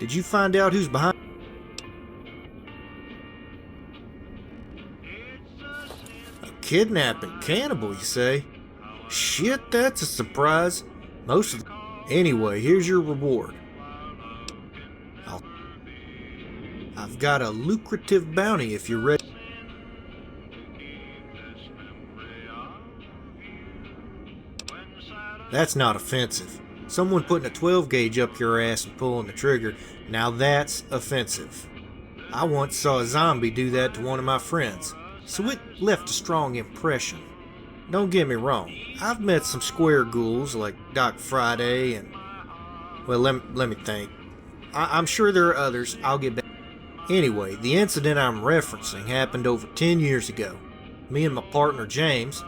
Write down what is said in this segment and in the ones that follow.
Did you find out who's behind? A kidnapping cannibal, you say? Shit, that's a surprise. Most of the... Anyway, here's your reward. I've got a lucrative bounty if you're ready. That's not offensive. Someone putting a 12 gauge up your ass and pulling the trigger, now that's offensive. I once saw a zombie do that to one of my friends, so it left a strong impression. Don't get me wrong, I've met some square ghouls like Doc Friday and... Well, let me think. I'm sure there are others, I'll get back. Anyway, the incident I'm referencing happened over 10 years ago. Me and my partner James,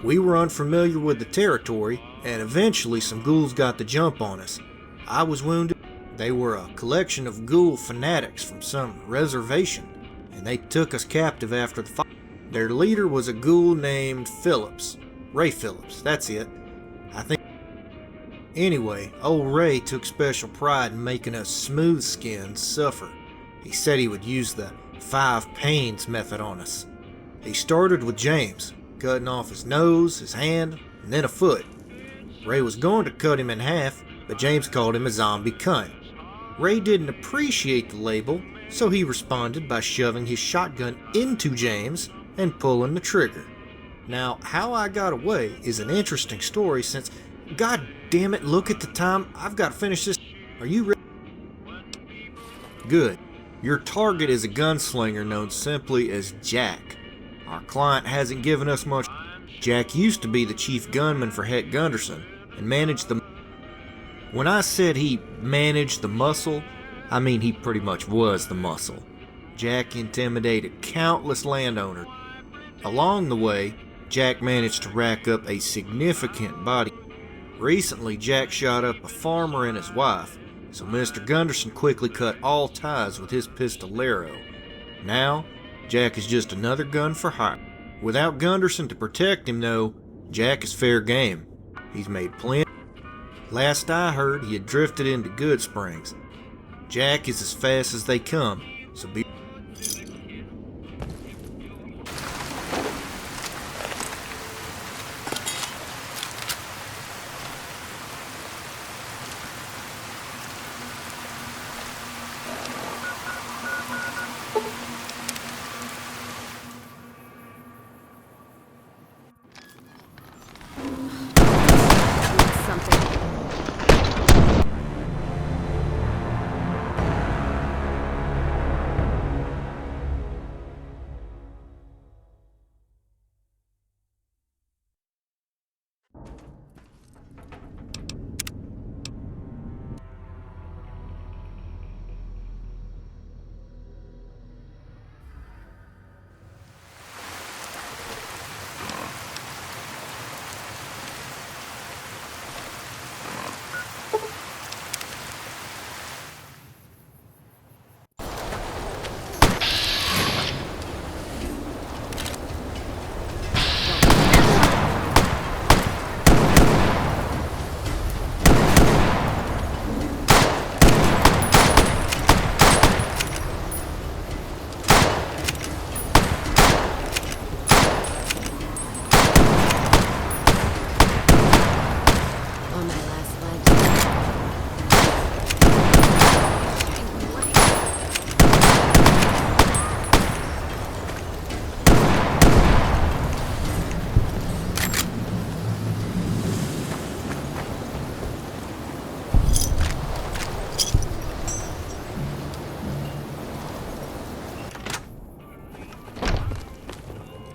we were unfamiliar with the territory, and eventually some ghouls got the jump on us. I was wounded. They were a collection of ghoul fanatics from some reservation, and they took us captive after the fight. Their leader was a ghoul named Phillips. Ray Phillips, that's it. I think. Anyway, old Ray took special pride in making us smooth skins suffer. He said he would use the 5 pains method on us. He started with James, cutting off his nose, his hand, and then a foot. Ray was going to cut him in half, but James called him a zombie cunt. Ray didn't appreciate the label, so he responded by shoving his shotgun into James and pulling the trigger. Now, how I got away is an interesting story since, god damn it, look at the time, I've got to finish this. Are you ready? Good. Your target is a gunslinger known simply as Jack. Our client hasn't given us much. Jack used to be the chief gunman for Het Gunderson and managed the... When I said he managed the muscle, I mean he pretty much was the muscle. Jack intimidated countless landowners. Along the way, Jack managed to rack up a significant body. Recently, Jack shot up a farmer and his wife, so Mr. Gunderson quickly cut all ties with his pistolero. Now, Jack is just another gun for hire. Without Gunderson to protect him though, Jack is fair game. He's made plenty. Last I heard, he had drifted into Good Springs. Jack is as fast as they come, so be...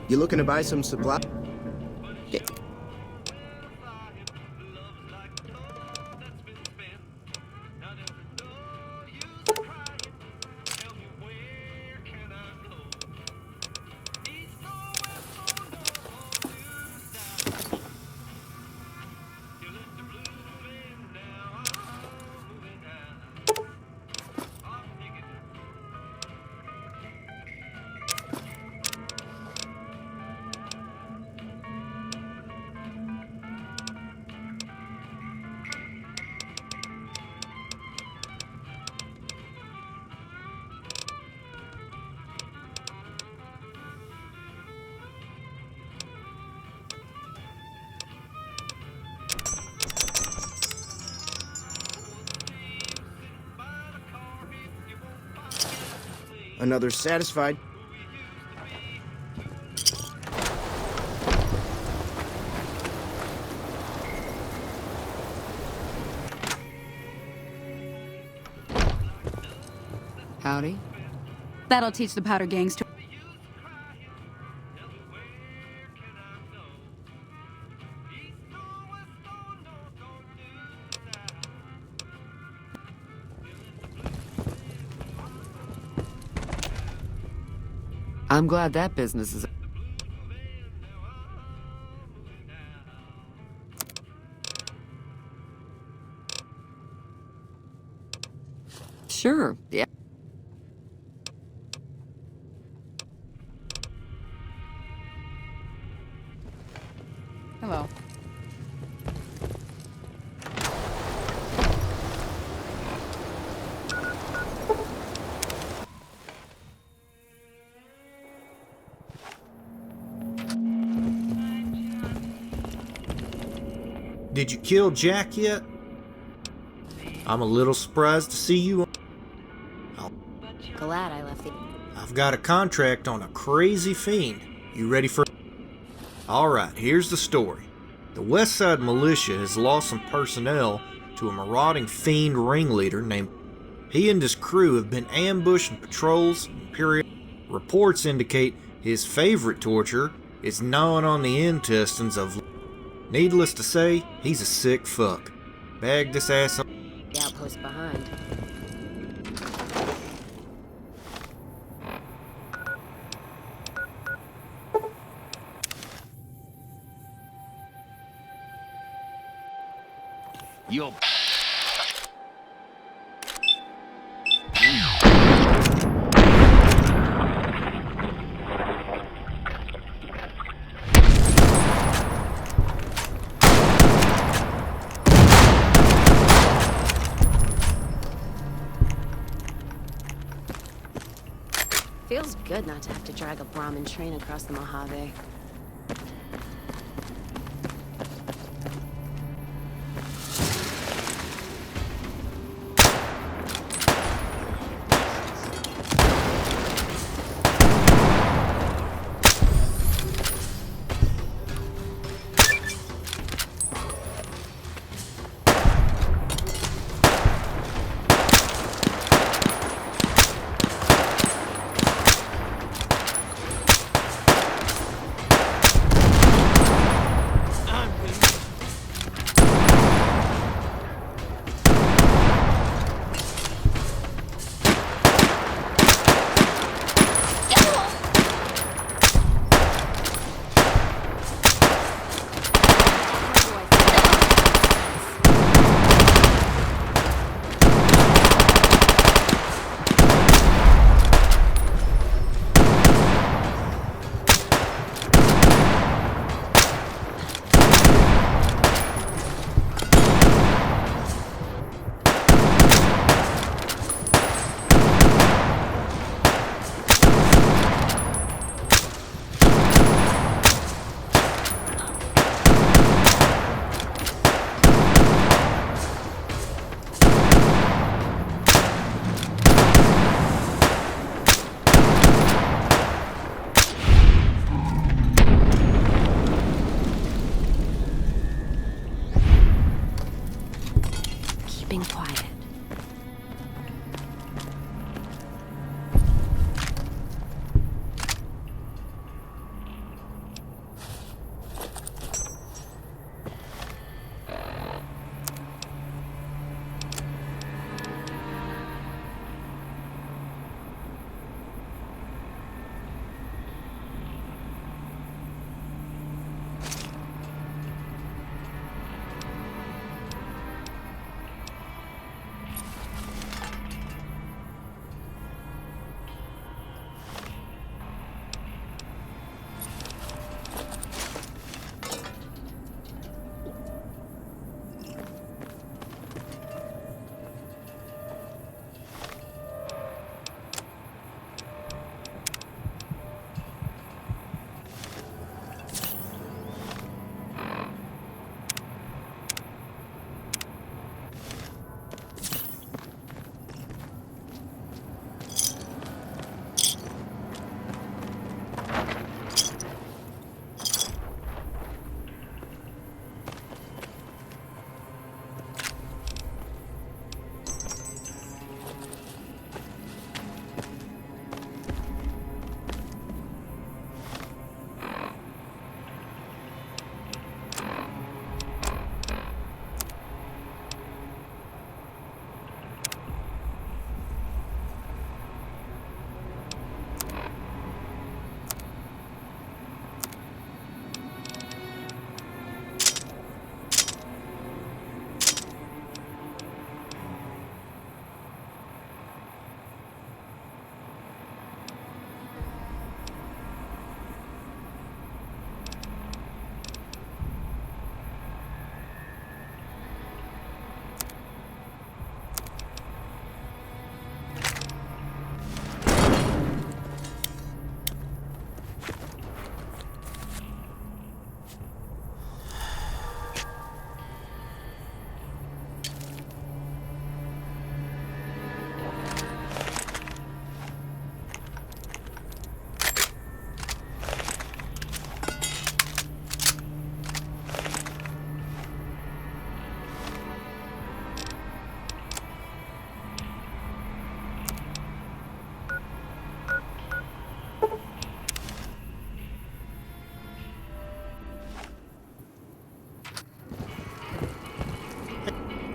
You looking to buy some supply? another's satisfied. Howdy. That'll teach the powder gangs to... I'm glad that business is... Sure, yeah. Hello. Did you kill Jack yet? I'm a little surprised to see you. Glad I left the... I've got a contract on a crazy fiend. You ready for... Alright, here's the story. The West Side Militia has lost some personnel to a marauding fiend ringleader named... He and his crew have been ambushed in patrols and period. Reports indicate his favorite torture is gnawing on the intestines of... Needless to say, he's a sick fuck. Bag this ass up. The outpost behind. Yo. Feels good not to have to drag a Brahmin train across the Mojave.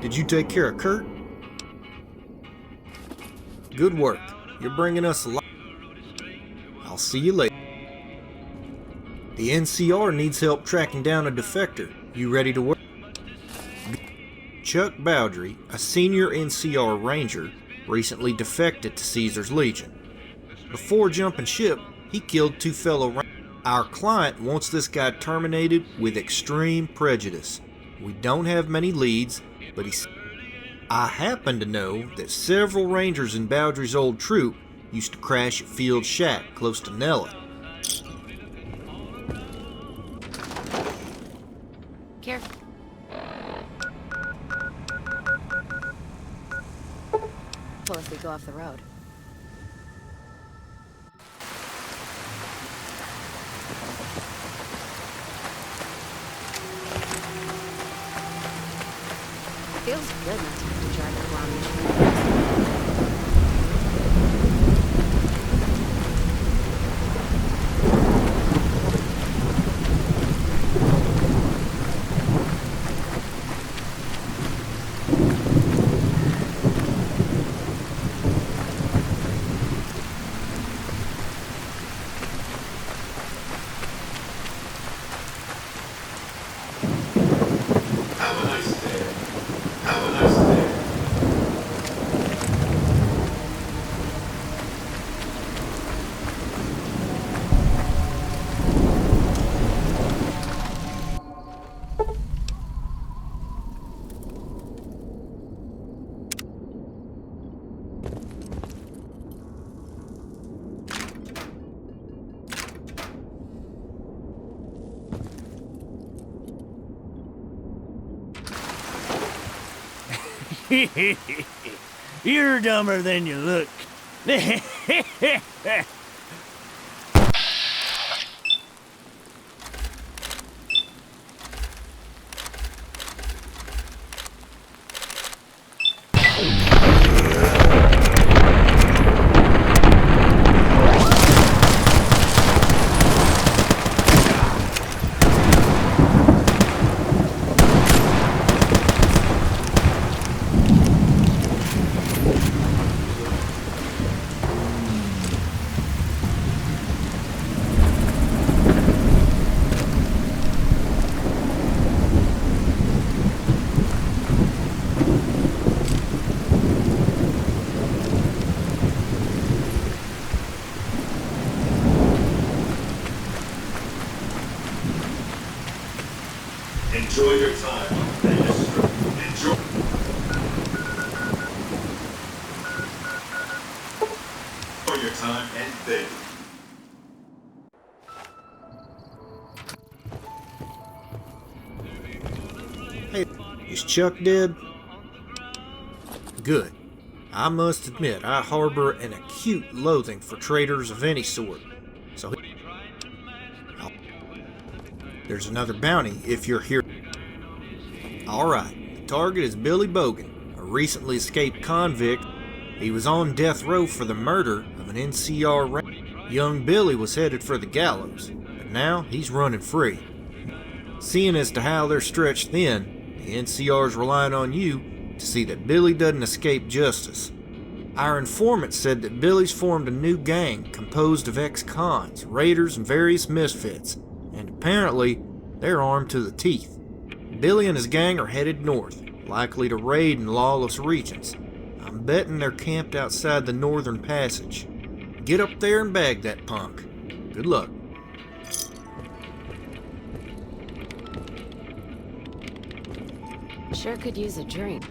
Did you take care of Kurt? Good work. You're bringing us a lot. I'll see you later. The NCR needs help tracking down a defector. You ready to work? Chuck Bowdry, a senior NCR ranger, recently defected to Caesar's Legion. Before jumping ship, he killed 2 fellow rangers. Our client wants this guy terminated with extreme prejudice. We don't have many leads, but I happen to know that several rangers in Bowdry's old troop used to crash at Field Shack close to Nella. Careful. Well, if we go off the road. Feels good not to have to drive a long train. You're dumber than you look. Enjoy your time and enjoy your time and think. Hey, is Chuck dead? Good. I must admit, I harbor an acute loathing for traitors of any sort. So, there's another bounty if you're here. Alright, the target is Billy Bogan, a recently escaped convict. He was on death row for the murder of an NCR ranger. Young Billy was headed for the gallows, but now he's running free. Seeing as to how they're stretched thin, the NCR's relying on you to see that Billy doesn't escape justice. Our informant said that Billy's formed a new gang composed of ex-cons, raiders, and various misfits, and apparently they're armed to the teeth. Billy and his gang are headed north, likely to raid in lawless regions. I'm betting they're camped outside the northern passage. Get up there and bag that punk. Good luck. Sure could use a drink.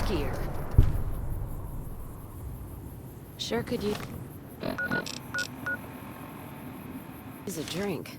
gear. Sure could use a drink.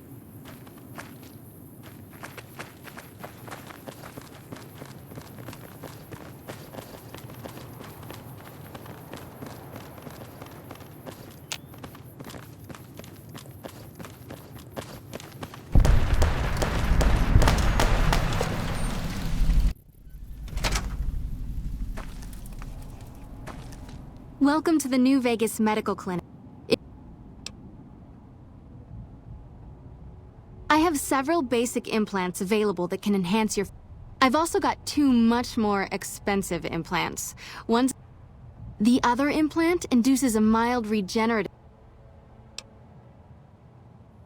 Welcome to the New Vegas Medical Clinic. I have several basic implants available that can enhance your... I've also got 2 much more expensive implants. The other implant induces a mild regenerative...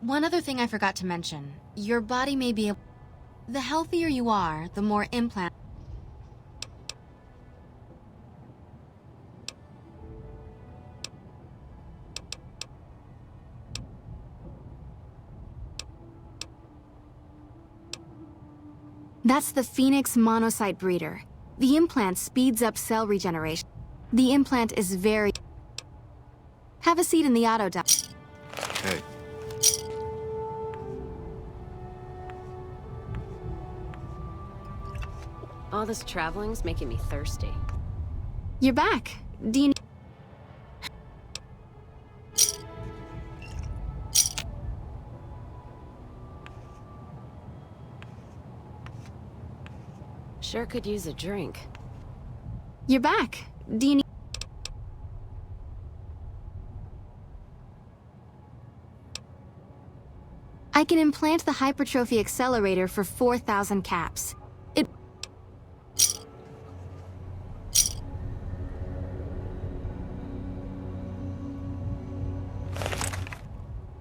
One other thing I forgot to mention. Your body may be... The healthier you are, the more implant... That's the Phoenix monocyte breeder. The implant speeds up cell regeneration. The implant is very... Have a seat in the auto dock. Hey. All this traveling's making me thirsty. You're back. Do you need... Sure could use a drink. You're back. Do you need... I can implant the hypertrophy accelerator for 4,000 caps. It...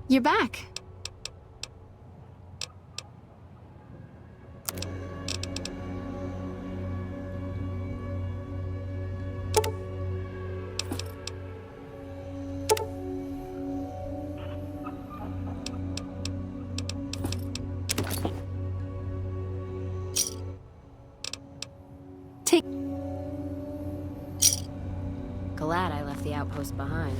You're back. Glad I left the outpost behind.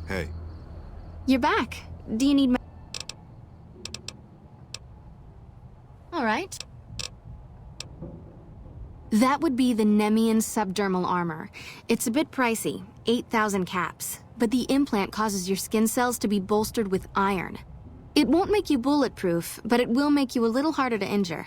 Hey. You're back. Do you need... All right. That would be the Nemean subdermal armor. It's a bit pricey, 8,000 caps, but the implant causes your skin cells to be bolstered with iron. It won't make you bulletproof, but it will make you a little harder to injure.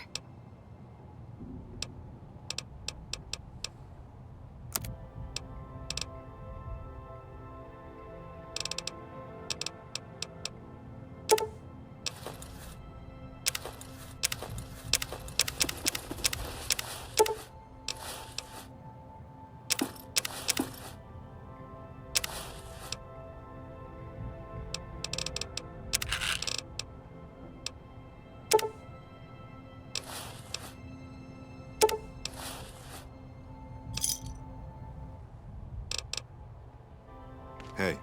Hey.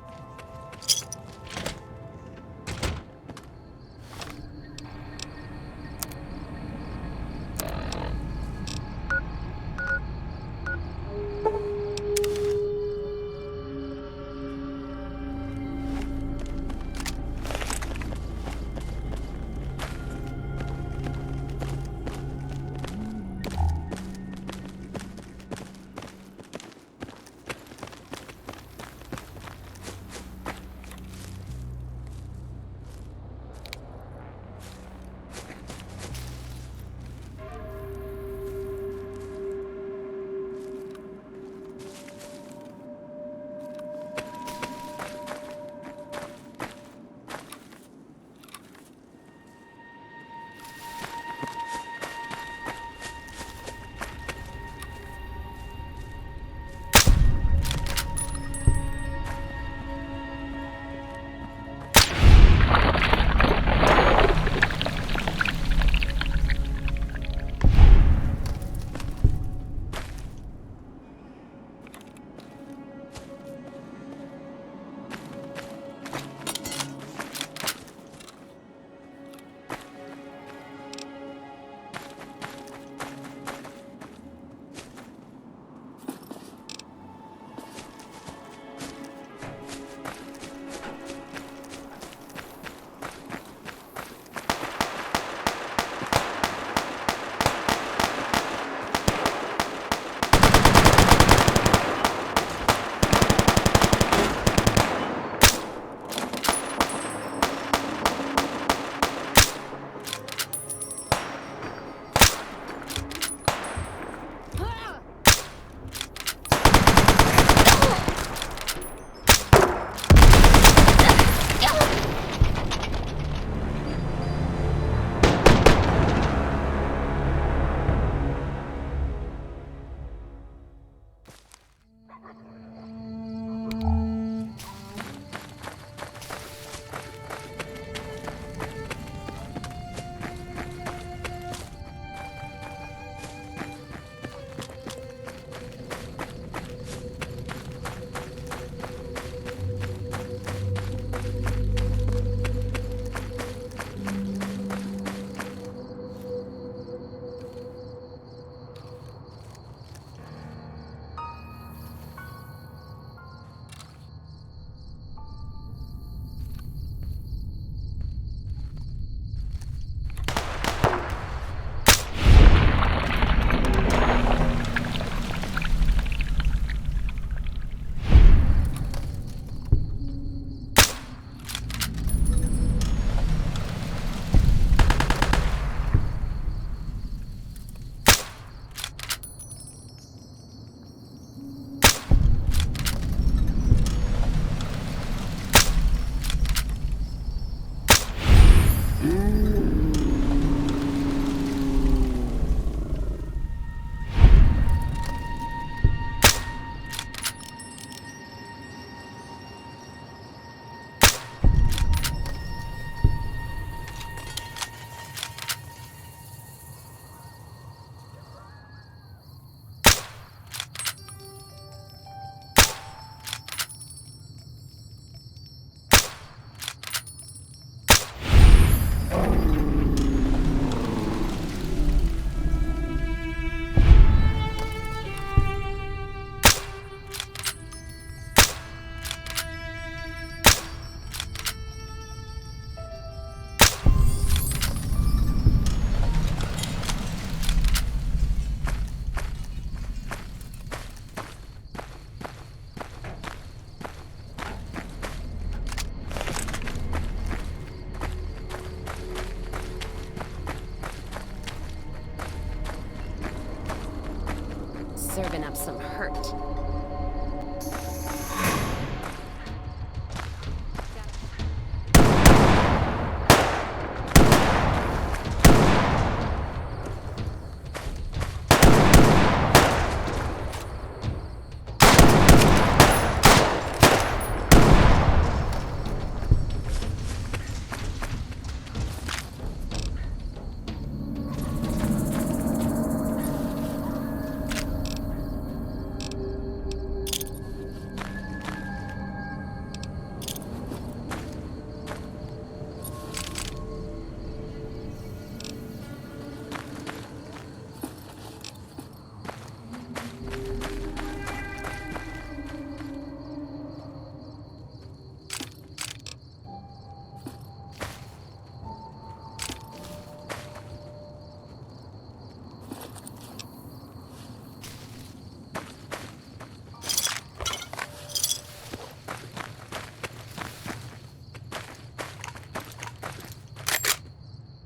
carving up some hurt.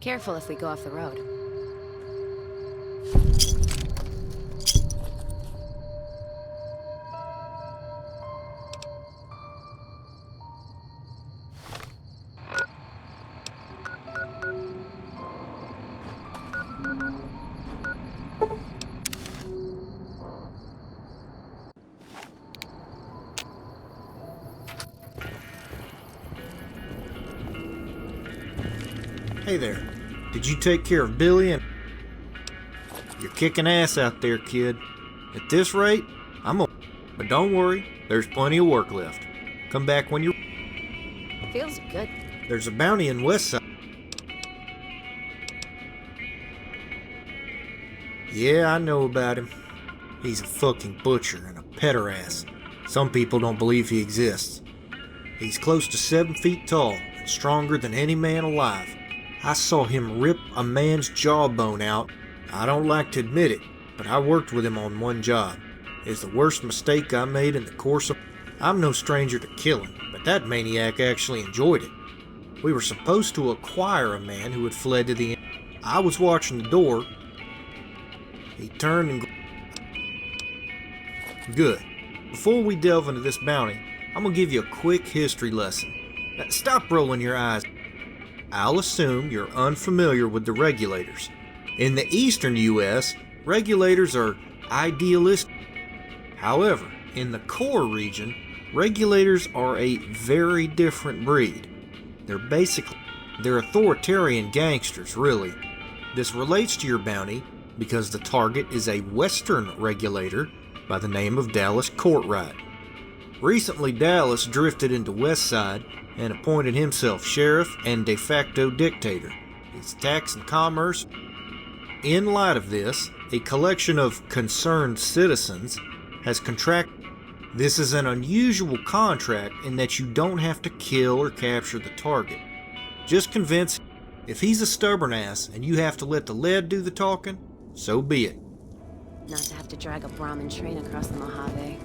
Careful if we go off the road. Hey there. Did you take care of Billy? And you're kicking ass out there, kid. At this rate, I'm gonna... But don't worry, there's plenty of work left. Come back when you're... Feels good. There's a bounty in Westside. Yeah, I know about him. He's a fucking butcher and a pederast. Some people don't believe he exists. He's close to 7 feet tall and stronger than any man alive. I saw him rip a man's jawbone out. I don't like to admit it, but I worked with him on one job. It's the worst mistake I made in the course of... I'm no stranger to killing, but that maniac actually enjoyed it. We were supposed to acquire a man who had fled to the... I was watching the door. He turned and... Good. Before we delve into this bounty, I'm gonna give you a quick history lesson. Now, stop rolling your eyes. I'll assume you're unfamiliar with the regulators. In the eastern U.S., regulators are idealistic. However, in the core region, regulators are a very different breed. They're authoritarian gangsters, really. This relates to your bounty because the target is a Western regulator by the name of Dallas Courtright. Recently, Dallas drifted into Westside and appointed himself sheriff and de facto dictator. His tax and commerce. In light of this, a collection of concerned citizens has contracted. This is an unusual contract in that you don't have to kill or capture the target. Just convince him. If he's a stubborn ass and you have to let the lead do the talking, so be it. Not to have to drag a Brahmin train across the Mojave.